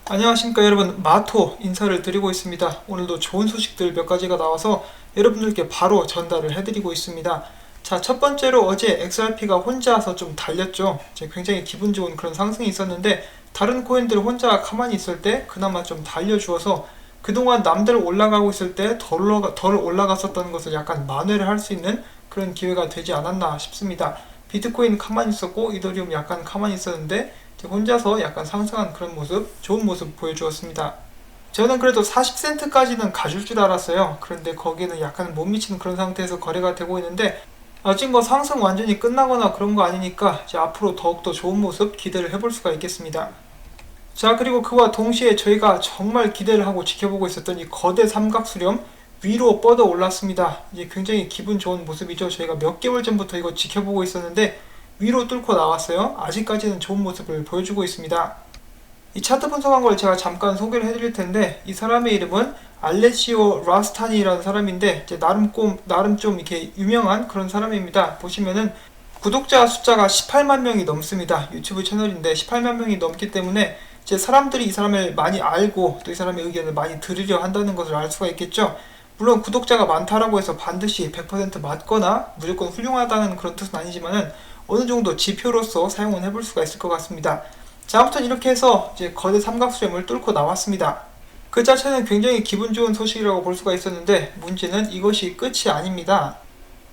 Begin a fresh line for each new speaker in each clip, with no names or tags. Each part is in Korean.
안녕하십니까 여러분, 마토 인사를 드리고 있습니다. 오늘도 좋은 소식들 몇 가지가 나와서 여러분들께 바로 전달을 해드리고 있습니다. 자, 첫 번째로 어제 XRP가 혼자서 좀 달렸죠. 굉장히 기분 좋은 그런 상승이 있었는데 다른 코인들 혼자 가만히 있을 때 그나마 좀 달려주어서 그동안 남들 올라가고 있을 때 덜 올라갔었던 것을 약간 만회를 할 수 있는 그런 기회가 되지 않았나 싶습니다. 비트코인 가만히 있었고 이더리움 약간 가만히 있었는데 혼자서 약간 상승한 그런 모습, 좋은 모습 보여주었습니다. 저는 그래도 40센트까지는 가줄 줄 알았어요. 그런데 거기는 약간 못 미치는 그런 상태에서 거래가 되고 있는데 아직 뭐 상승 완전히 끝나거나 그런 거 아니니까 이제 앞으로 더욱더 좋은 모습 기대를 해볼 수가 있겠습니다. 자, 그리고 그와 동시에 저희가 정말 기대를 하고 지켜보고 있었던 이 거대 삼각수렴 위로 뻗어 올랐습니다. 이제 굉장히 기분 좋은 모습이죠. 저희가 몇 개월 전부터 이거 지켜보고 있었는데 위로 뚫고 나왔어요. 아직까지는 좋은 모습을 보여주고 있습니다. 이 차트 분석한 걸 제가 잠깐 소개를 해드릴 텐데 이 사람의 이름은 알레시오 라스타니라는 사람인데 이제 나름 좀 이렇게 유명한 그런 사람입니다. 보시면은 구독자 숫자가 18만 명이 넘습니다. 유튜브 채널인데 18만 명이 넘기 때문에 이제 사람들이 이 사람을 많이 알고 또 이 사람의 의견을 많이 들으려 한다는 것을 알 수가 있겠죠. 물론 구독자가 많다라고 해서 반드시 100% 맞거나 무조건 훌륭하다는 그런 뜻은 아니지만은 어느 정도 지표로서 사용을 해볼 수가 있을 것 같습니다. 자, 아무튼 이렇게 해서 이제 거대 삼각수렴을 뚫고 나왔습니다. 그 자체는 굉장히 기분 좋은 소식이라고 볼 수가 있었는데 문제는 이것이 끝이 아닙니다.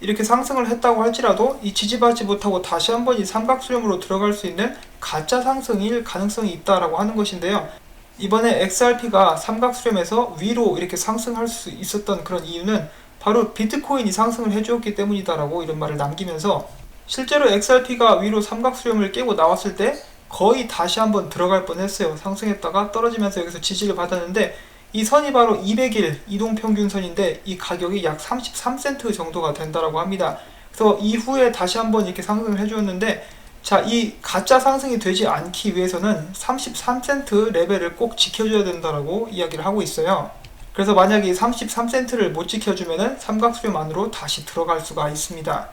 이렇게 상승을 했다고 할지라도 이 지지받지 못하고 다시 한번 이 삼각수렴으로 들어갈 수 있는 가짜 상승일 가능성이 있다라고 하는 것인데요. 이번에 XRP가 삼각수렴에서 위로 이렇게 상승할 수 있었던 그런 이유는 바로 비트코인이 상승을 해주었기 때문이다라고 이런 말을 남기면서 실제로 XRP가 위로 삼각수렴을 깨고 나왔을 때 거의 다시 한번 들어갈 뻔했어요. 상승했다가 떨어지면서 여기서 지지를 받았는데 이 선이 바로 200일 이동평균선인데 이 가격이 약 33센트 정도가 된다라고 합니다. 그래서 이후에 다시 한번 이렇게 상승을 해주었는데 자, 이 가짜 상승이 되지 않기 위해서는 33센트 레벨을 꼭 지켜줘야 된다라고 이야기를 하고 있어요. 그래서 만약에 33센트를 못 지켜주면은 삼각수렴 안으로 다시 들어갈 수가 있습니다.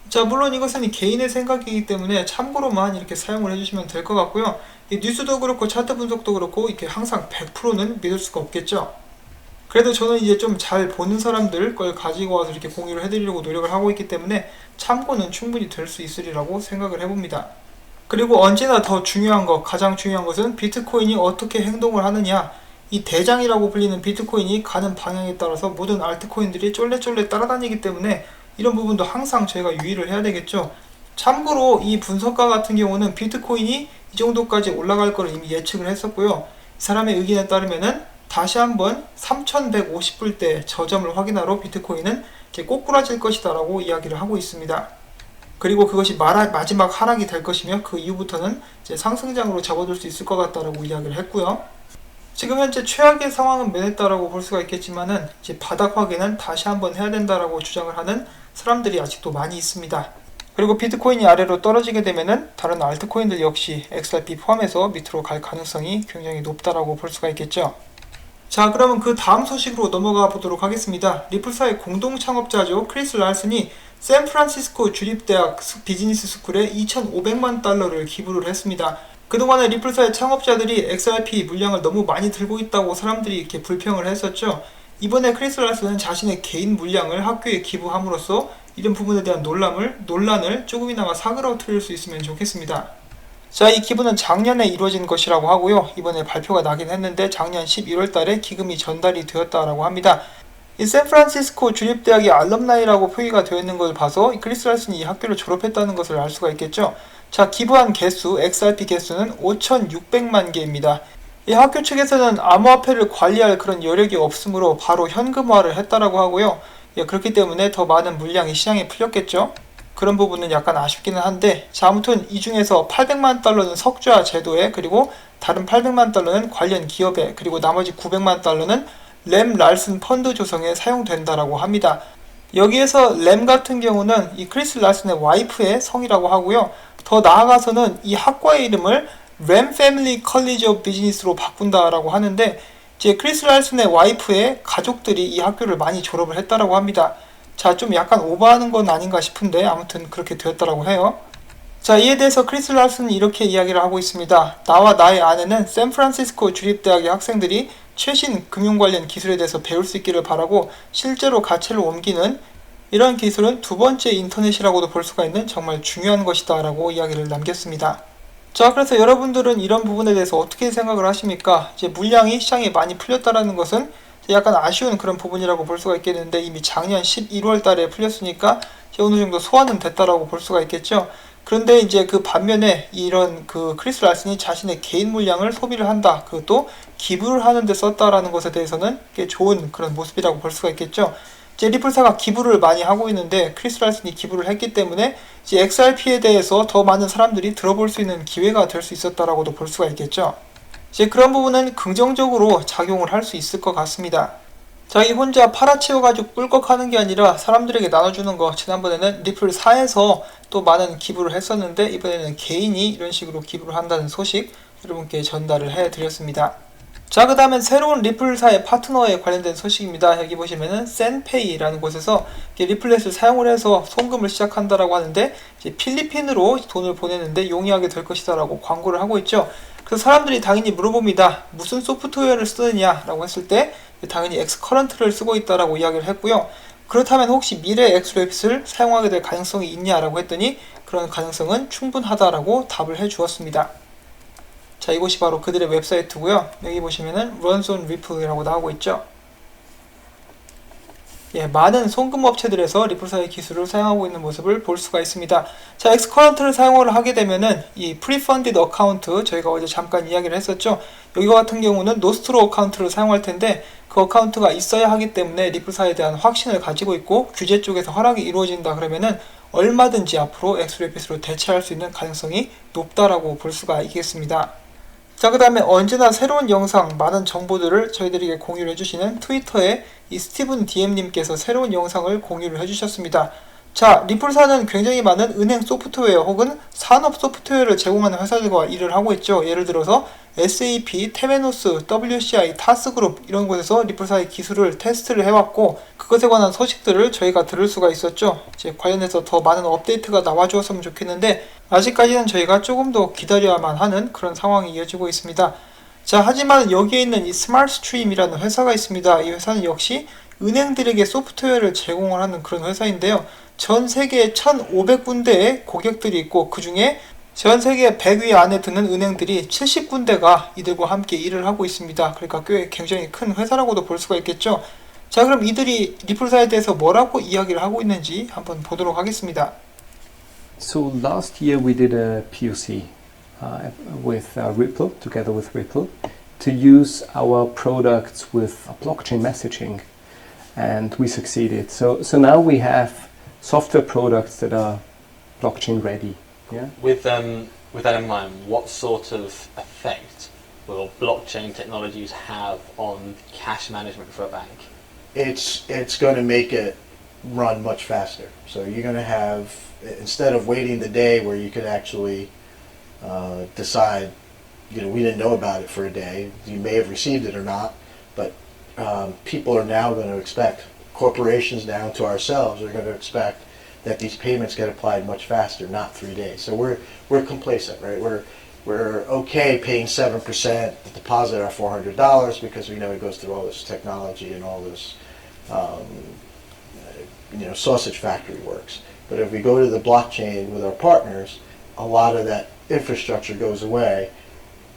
자, 물론 이것은 개인의 생각이기 때문에 참고로만 이렇게 사용을 해주시면 될 것 같고요. 이 뉴스도 그렇고 차트 분석도 그렇고 이렇게 항상 100%는 믿을 수가 없겠죠. 그래도 저는 이제 좀 잘 보는 사람들 걸 가지고 와서 이렇게 공유를 해드리려고 노력을 하고 있기 때문에 참고는 충분히 될 수 있으리라고 생각을 해봅니다. 그리고 언제나 더 중요한 것, 가장 중요한 것은 비트코인이 어떻게 행동을 하느냐. 이 대장이라고 불리는 비트코인이 가는 방향에 따라서 모든 알트코인들이 쫄래쫄래 따라다니기 때문에 이런 부분도 항상 저희가 유의를 해야 되겠죠. 참고로 이 분석가 같은 경우는 비트코인이 이 정도까지 올라갈 거를 이미 예측을 했었고요. 이 사람의 의견에 따르면은 다시 한번 3150불대 저점을 확인하러 비트코인은 이제 꼬꾸라질 것이다 라고 이야기를 하고 있습니다. 그리고 그것이 마지막 하락이 될 것이며 그 이후부터는 이제 상승장으로 접어들 수 있을 것 같다라고 이야기를 했고요. 지금 현재 최악의 상황은 면했다라고 볼 수가 있겠지만은 이제 바닥 확인은 다시 한번 해야 된다라고 주장을 하는 사람들이 아직도 많이 있습니다. 그리고 비트코인이 아래로 떨어지게 되면은 다른 알트코인들 역시 XRP 포함해서 밑으로 갈 가능성이 굉장히 높다라고 볼 수가 있겠죠. 자, 그러면 그 다음 소식으로 넘어가 보도록 하겠습니다. 리플사의 공동 창업자죠. 크리스 랄슨이 샌프란시스코 주립대학 비즈니스 스쿨에 2,500만 달러를 기부를 했습니다. 그동안에 리플사의 창업자들이 XRP 물량을 너무 많이 들고 있다고 사람들이 이렇게 불평을 했었죠. 이번에 크리스 랄슨은 자신의 개인 물량을 학교에 기부함으로써 이런 부분에 대한 논란을 조금이나마 사그러뜨릴 수 있으면 좋겠습니다. 자, 이 기부는 작년에 이루어진 것이라고 하고요. 이번에 발표가 나긴 했는데 작년 11월 달에 기금이 전달이 되었다라고 합니다. 이 샌프란시스코 주립대학의 알럼나이라고 표기가 되어 있는 걸 봐서 크리스 랄슨이 이 학교를 졸업했다는 것을 알 수가 있겠죠. 자, 기부한 개수, XRP 개수는 5,600만 개입니다. 이 학교 측에서는 암호화폐를 관리할 그런 여력이 없으므로 바로 현금화를 했다라고 하고요. 그렇기 때문에 더 많은 물량이 시장에 풀렸겠죠. 그런 부분은 약간 아쉽기는 한데, 자, 아무튼 이 중에서 800만 달러는 석좌 제도에, 그리고 다른 800만 달러는 관련 기업에, 그리고 나머지 900만 달러는 램 랄슨 펀드 조성에 사용된다라고 합니다. 여기에서 램 같은 경우는 이 크리스 랄슨의 와이프의 성이라고 하고요. 더 나아가서는 이 학과의 이름을 램 패밀리 컬리지 오브 비즈니스로 바꾼다라고 하는데, 이제 크리스 랄슨의 와이프의 가족들이 이 학교를 많이 졸업을 했다라고 합니다. 자, 좀 약간 오버하는 건 아닌가 싶은데 아무튼 그렇게 되었다라고 해요. 자, 이에 대해서 크리스 랄슨은 이렇게 이야기를 하고 있습니다. 나와 나의 아내는 샌프란시스코 주립대학의 학생들이 최신 금융 관련 기술에 대해서 배울 수 있기를 바라고 실제로 가채를 옮기는 이런 기술은 두 번째 인터넷이라고도 볼 수가 있는 정말 중요한 것이다 라고 이야기를 남겼습니다. 자, 그래서 여러분들은 이런 부분에 대해서 어떻게 생각을 하십니까? 이제 물량이 시장에 많이 풀렸다라는 것은 약간 아쉬운 그런 부분이라고 볼 수가 있겠는데 이미 작년 11월 달에 풀렸으니까 이제 어느 정도 소화는 됐다라고 볼 수가 있겠죠. 그런데 이제 그 반면에 이런 그 크리스 랄슨이 자신의 개인 물량을 소비를 한다. 그것도 기부를 하는 데 썼다라는 것에 대해서는 꽤 좋은 그런 모습이라고 볼 수가 있겠죠. 이제 리플사가 기부를 많이 하고 있는데 크리스 랄슨이 기부를 했기 때문에 이제 XRP에 대해서 더 많은 사람들이 들어볼 수 있는 기회가 될 수 있었다라고도 볼 수가 있겠죠. 이제 그런 부분은 긍정적으로 작용을 할 수 있을 것 같습니다. 자기 혼자 팔아치워가지고 꿀꺽하는 게 아니라 사람들에게 나눠주는 거, 지난번에는 리플사에서 또 많은 기부를 했었는데 이번에는 개인이 이런 식으로 기부를 한다는 소식 여러분께 전달을 해드렸습니다. 자, 그 다음엔 새로운 리플사의 파트너에 관련된 소식입니다. 여기 보시면은 센페이라는 곳에서 리플렛을 사용을 해서 송금을 시작한다라고 하는데 이제 필리핀으로 돈을 보내는데 용이하게 될 것이다라고 광고를 하고 있죠. 그래서 사람들이 당연히 물어봅니다. 무슨 소프트웨어를 쓰느냐라고 했을 때 당연히 엑스커런트를 쓰고 있다라고 이야기를 했고요. 그렇다면 혹시 미래 엑스랩빗을 사용하게 될 가능성이 있냐라고 했더니 그런 가능성은 충분하다라고 답을 해주었습니다. 자, 이곳이 바로 그들의 웹사이트고요. 여기 보시면은 Runs on Ripple이라고 나오고 있죠. 예, 많은 송금 업체들에서 리플사의 기술을 사용하고 있는 모습을 볼 수가 있습니다. 자, 엑스커런트를 사용을 하게 되면은 이 프리펀디드 어카운트, 저희가 어제 잠깐 이야기를 했었죠. 여기와 같은 경우는 노스트로 어카운트를 사용할 텐데 그 어카운트가 있어야 하기 때문에 리플사에 대한 확신을 가지고 있고 규제 쪽에서 허락이 이루어진다 그러면은 얼마든지 앞으로 엑스랩빗으로 대체할 수 있는 가능성이 높다라고 볼 수가 있겠습니다. 자, 그 다음에 언제나 새로운 영상, 많은 정보들을 저희들에게 공유를 해주시는 트위터에 이 스티븐 DM님께서 새로운 영상을 공유를 해주셨습니다. 자, 리플사는 굉장히 많은 은행 소프트웨어 혹은 산업 소프트웨어를 제공하는 회사들과 일을 하고 있죠. 예를 들어서 SAP, 테메노스, WCI, 타스그룹 이런 곳에서 리플사의 기술을 테스트를 해왔고 그것에 관한 소식들을 저희가 들을 수가 있었죠. 이제 관련해서 더 많은 업데이트가 나와주었으면 좋겠는데 아직까지는 저희가 조금 더 기다려야만 하는 그런 상황이 이어지고 있습니다. 자, 하지만 여기에 있는 이 스마트스트림이라는 회사가 있습니다. 이 회사는 역시 은행들에게 소프트웨어를 제공을 하는 그런 회사인데요. 전 세계에 1,500군데의 고객들이 있고 그 중에 전 세계 100위 안에 드는 은행들이 70군데가 이들과 함께 일을 하고 있습니다. 그러니까 꽤 굉장히 큰 회사라고도 볼 수가 있겠죠. 자, 그럼 이들이 리플사에 대해서 뭐라고 이야기를 하고 있는지 한번 보도록 하겠습니다.
So last year we did a POC with Ripple, together with Ripple, to use our products with blockchain messaging, and we succeeded. So now we have software products that are blockchain ready. Yeah.
With that in mind, what sort of effect will blockchain technologies have on cash management for a bank?
It's going to make it run much faster. So you're going to have, instead of waiting the day where you could actually decide, we didn't know about it for a day, you may have received it or not, but people are now going to expect, corporations down to ourselves are going to expect that these payments get applied much faster, not 3 days. So we're complacent, right? We're okay paying 7% to deposit our $400 because we know it goes through all this technology and all this sausage factory works. But if we go to the blockchain with our partners, a lot of that infrastructure goes away.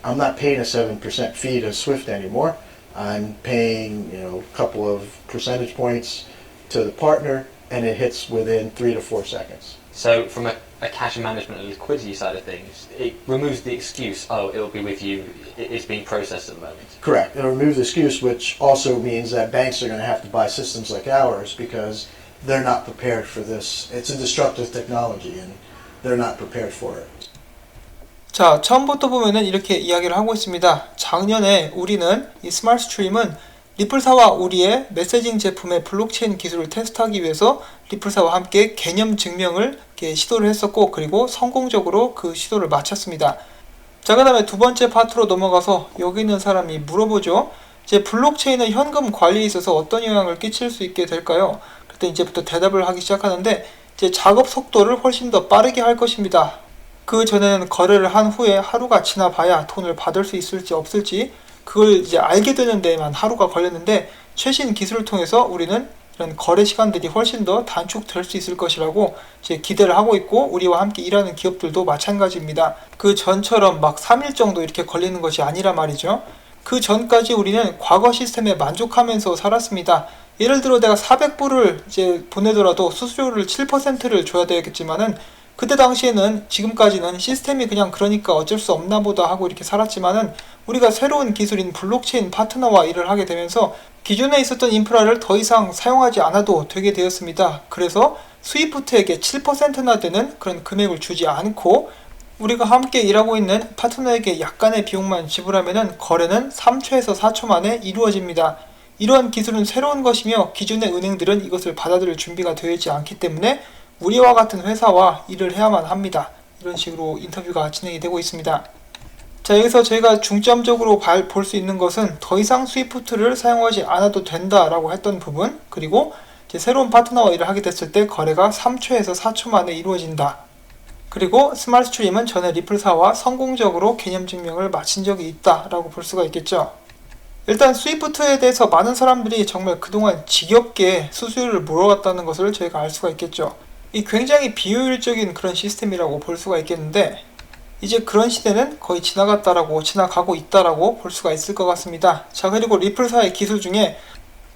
I'm not paying a 7% fee to Swift anymore. I'm paying a couple of percentage points to the partner, and it hits within 3 to 4 seconds.
So from a cash management and liquidity side of things, it removes the excuse, oh, it'll be with you, it's being processed at the moment.
Correct. It'll remove the excuse, which also means that banks are going to have to buy systems like ours because they're not prepared for this. It's a disruptive technology, and they're not prepared for it.
자, 처음부터 보면은 이렇게 이야기를 하고 있습니다. 작년에 우리는 이 스마트스트림은 리플사와 우리의 메시징 제품의 블록체인 기술을 테스트하기 위해서 리플사와 함께 개념 증명을 시도를 했었고 그리고 성공적으로 그 시도를 마쳤습니다. 자, 그 다음에 두 번째 파트로 넘어가서 여기 있는 사람이 물어보죠. 이제 블록체인은 현금 관리에 있어서 어떤 영향을 끼칠 수 있게 될까요? 그때 이제부터 대답을 하기 시작하는데 이제 작업 속도를 훨씬 더 빠르게 할 것입니다. 그 전에는 거래를 한 후에 하루가 지나봐야 돈을 받을 수 있을지 없을지 그걸 이제 알게 되는 데에만 하루가 걸렸는데, 최신 기술을 통해서 우리는 이런 거래 시간들이 훨씬 더 단축될 수 있을 것이라고 이제 기대를 하고 있고, 우리와 함께 일하는 기업들도 마찬가지입니다. 그 전처럼 막 3일 정도 이렇게 걸리는 것이 아니라 말이죠. 그 전까지 우리는 과거 시스템에 만족하면서 살았습니다. 예를 들어 내가 400불을 이제 보내더라도 수수료를 7%를 줘야 되겠지만은, 그때 당시에는 지금까지는 시스템이 그냥 그러니까 어쩔 수 없나 보다 하고 이렇게 살았지만은, 우리가 새로운 기술인 블록체인 파트너와 일을 하게 되면서 기존에 있었던 인프라를 더 이상 사용하지 않아도 되게 되었습니다. 그래서 스위프트에게 7%나 되는 그런 금액을 주지 않고 우리가 함께 일하고 있는 파트너에게 약간의 비용만 지불하면은 거래는 3초에서 4초 만에 이루어집니다. 이러한 기술은 새로운 것이며 기존의 은행들은 이것을 받아들일 준비가 되어 있지 않기 때문에 우리와 같은 회사와 일을 해야만 합니다. 이런 식으로 인터뷰가 진행이 되고 있습니다. 자, 여기서 저희가 중점적으로 볼 수 있는 것은 더 이상 스위프트를 사용하지 않아도 된다라고 했던 부분, 그리고 이제 새로운 파트너와 일을 하게 됐을 때 거래가 3초에서 4초 만에 이루어진다. 그리고 스마트스트림은 전에 리플사와 성공적으로 개념 증명을 마친 적이 있다라고 볼 수가 있겠죠. 일단 스위프트에 대해서 많은 사람들이 정말 그동안 지겹게 수수료를 물어왔다는 것을 저희가 알 수가 있겠죠. 이 굉장히 비효율적인 그런 시스템이라고 볼 수가 있겠는데, 이제 그런 시대는 거의 지나가고 있다라고 볼 수가 있을 것 같습니다. 자, 그리고 리플사의 기술 중에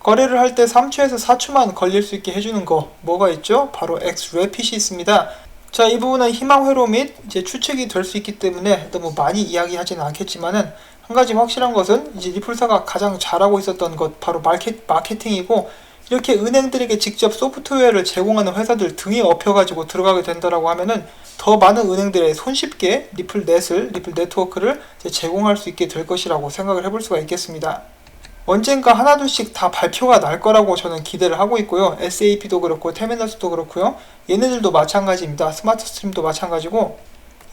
거래를 할 때 3초에서 4초만 걸릴 수 있게 해주는 거 뭐가 있죠? 바로 X래핏이 있습니다. 자, 이 부분은 희망 회로 및 이제 추측이 될 수 있기 때문에 너무 많이 이야기하지는 않겠지만은, 한 가지 확실한 것은 이제 리플사가 가장 잘하고 있었던 것 바로 마케팅이고, 이렇게 은행들에게 직접 소프트웨어를 제공하는 회사들 등에 업혀가지고 들어가게 된다라고 하면은 더 많은 은행들에 손쉽게 리플 네트워크를 제공할 수 있게 될 것이라고 생각을 해볼 수가 있겠습니다. 언젠가 하나둘씩 다 발표가 날 거라고 저는 기대를 하고 있고요. SAP도 그렇고 테미너스도 그렇고요. 얘네들도 마찬가지입니다. 스마트스트림도 마찬가지고,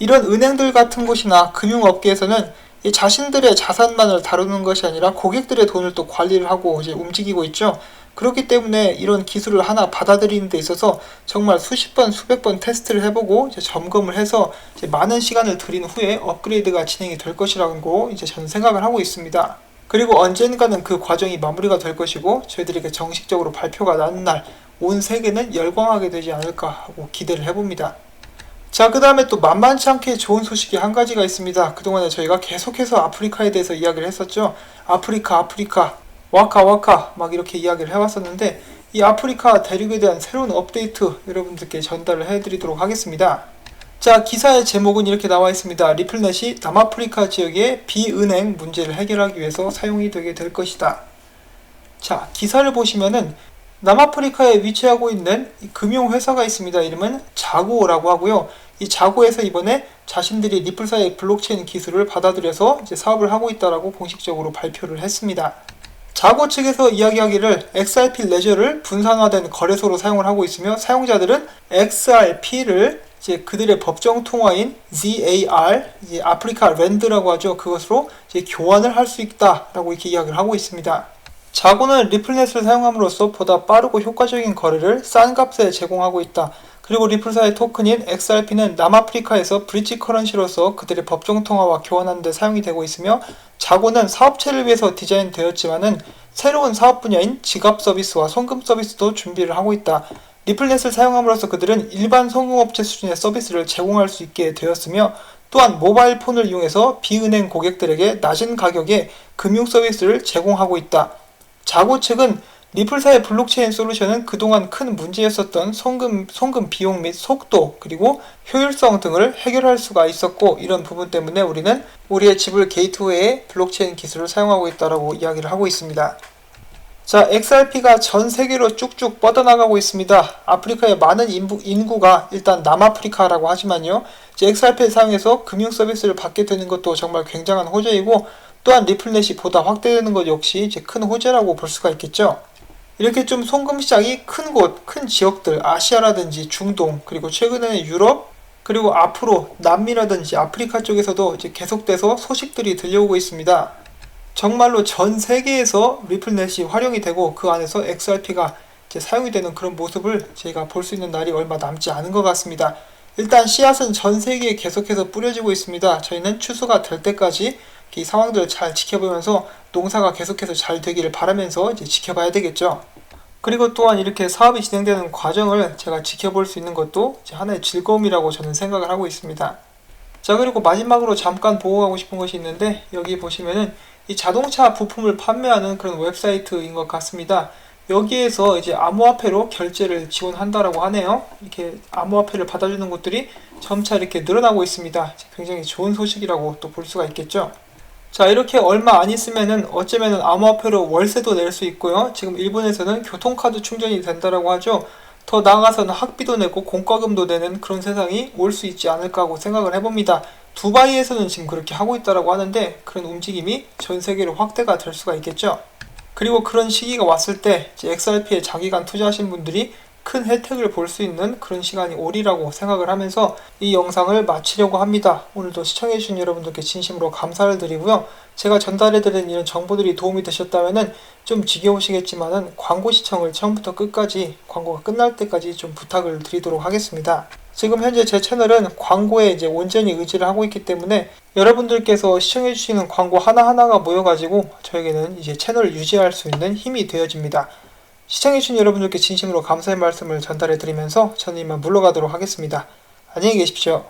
이런 은행들 같은 곳이나 금융업계에서는 이 자신들의 자산만을 다루는 것이 아니라 고객들의 돈을 또 관리를 하고 이제 움직이고 있죠. 그렇기 때문에 이런 기술을 하나 받아들이는 데 있어서 정말 수십 번, 수백 번 테스트를 해보고 이제 점검을 해서 이제 많은 시간을 들인 후에 업그레이드가 진행이 될 것이라고 이제 저는 생각을 하고 있습니다. 그리고 언젠가는 그 과정이 마무리가 될 것이고, 저희들에게 정식적으로 발표가 나는 날 온 세계는 열광하게 되지 않을까 하고 기대를 해봅니다. 자, 그 다음에 또 만만치 않게 좋은 소식이 한 가지가 있습니다. 그동안에 저희가 계속해서 아프리카에 대해서 이야기를 했었죠. 아프리카 와카 막 이렇게 이야기를 해왔었는데, 이 아프리카 대륙에 대한 새로운 업데이트 여러분들께 전달을 해드리도록 하겠습니다. 자, 기사의 제목은 이렇게 나와 있습니다. 리플넷이 남아프리카 지역의 비은행 문제를 해결하기 위해서 사용이 되게 될 것이다. 자, 기사를 보시면은 남아프리카에 위치하고 있는 이 금융회사가 있습니다. 이름은 자고라고 하고요. 이 자고에서 이번에 자신들이 리플사의 블록체인 기술을 받아들여서 이제 사업을 하고 있다라고 공식적으로 발표를 했습니다. 자고 측에서 이야기하기를 XRP 레저를 분산화된 거래소로 사용을 하고 있으며, 사용자들은 XRP를 이제 그들의 법정 통화인 ZAR, 이제 아프리카 랜드라고 하죠. 그것으로 이제 교환을 할 수 있다라고 이렇게 이야기를 하고 있습니다. 자고는 리플넷을 사용함으로써 보다 빠르고 효과적인 거래를 싼 값에 제공하고 있다. 그리고 리플사의 토큰인 XRP는 남아프리카에서 브릿지 커런시로서 그들의 법정 통화와 교환하는 데 사용이 되고 있으며, 자고는 사업체를 위해서 디자인되었지만은 새로운 사업 분야인 지갑 서비스와 송금 서비스도 준비를 하고 있다. 리플넷을 사용함으로써 그들은 일반 송금업체 수준의 서비스를 제공할 수 있게 되었으며, 또한 모바일 폰을 이용해서 비은행 고객들에게 낮은 가격에 금융 서비스를 제공하고 있다. 자고 측은 리플사의 블록체인 솔루션은 그동안 큰 문제였었던 송금 비용 및 속도, 그리고 효율성 등을 해결할 수가 있었고, 이런 부분 때문에 우리는 우리의 지불 게이트웨이에 블록체인 기술을 사용하고 있다고 이야기를 하고 있습니다. 자, XRP가 전 세계로 쭉쭉 뻗어나가고 있습니다. 아프리카의 많은 인구가 일단 남아프리카라고 하지만요, 이제 XRP를 사용해서 금융 서비스를 받게 되는 것도 정말 굉장한 호재이고, 또한 리플넷이 보다 확대되는 것 역시 이제 큰 호재라고 볼 수가 있겠죠. 이렇게 좀 송금 시장이 큰 곳, 큰 지역들, 아시아라든지 중동, 그리고 최근에는 유럽, 그리고 앞으로 남미라든지 아프리카 쪽에서도 이제 계속돼서 소식들이 들려오고 있습니다. 정말로 전 세계에서 리플넷이 활용이 되고 그 안에서 XRP가 이제 사용이 되는 그런 모습을 저희가 볼 수 있는 날이 얼마 남지 않은 것 같습니다. 일단 씨앗은 전 세계에 계속해서 뿌려지고 있습니다. 저희는 추수가 될 때까지 이 상황들을 잘 지켜보면서 농사가 계속해서 잘 되기를 바라면서 이제 지켜봐야 되겠죠. 그리고 또한 이렇게 사업이 진행되는 과정을 제가 지켜볼 수 있는 것도 이제 하나의 즐거움이라고 저는 생각을 하고 있습니다. 자, 그리고 마지막으로 잠깐 보고하고 싶은 것이 있는데, 여기 보시면은 이 자동차 부품을 판매하는 그런 웹사이트인 것 같습니다. 여기에서 이제 암호화폐로 결제를 지원한다라고 하네요. 이렇게 암호화폐를 받아주는 곳들이 점차 이렇게 늘어나고 있습니다. 굉장히 좋은 소식이라고 또 볼 수가 있겠죠. 자, 이렇게 얼마 안 있으면은 어쩌면은 암호화폐로 월세도 낼 수 있고요. 지금 일본에서는 교통카드 충전이 된다라고 하죠. 더 나아가서는 학비도 내고 공과금도 내는 그런 세상이 올 수 있지 않을까 하고 생각을 해봅니다. 두바이에서는 지금 그렇게 하고 있다라고 하는데, 그런 움직임이 전 세계로 확대가 될 수가 있겠죠. 그리고 그런 시기가 왔을 때 이제 XRP에 장기간 투자하신 분들이 큰 혜택을 볼 수 있는 그런 시간이 오리라고 생각을 하면서 이 영상을 마치려고 합니다. 오늘도 시청해주신 여러분들께 진심으로 감사를 드리고요. 제가 전달해드린 이런 정보들이 도움이 되셨다면 좀 지겨우시겠지만은 광고 시청을 처음부터 끝까지, 광고가 끝날 때까지 좀 부탁을 드리도록 하겠습니다. 지금 현재 제 채널은 광고에 이제 온전히 의지를 하고 있기 때문에 여러분들께서 시청해주시는 광고 하나하나가 모여가지고 저에게는 이제 채널을 유지할 수 있는 힘이 되어집니다. 시청해주신 여러분들께 진심으로 감사의 말씀을 전달해드리면서 저는 이만 물러가도록 하겠습니다. 안녕히 계십시오.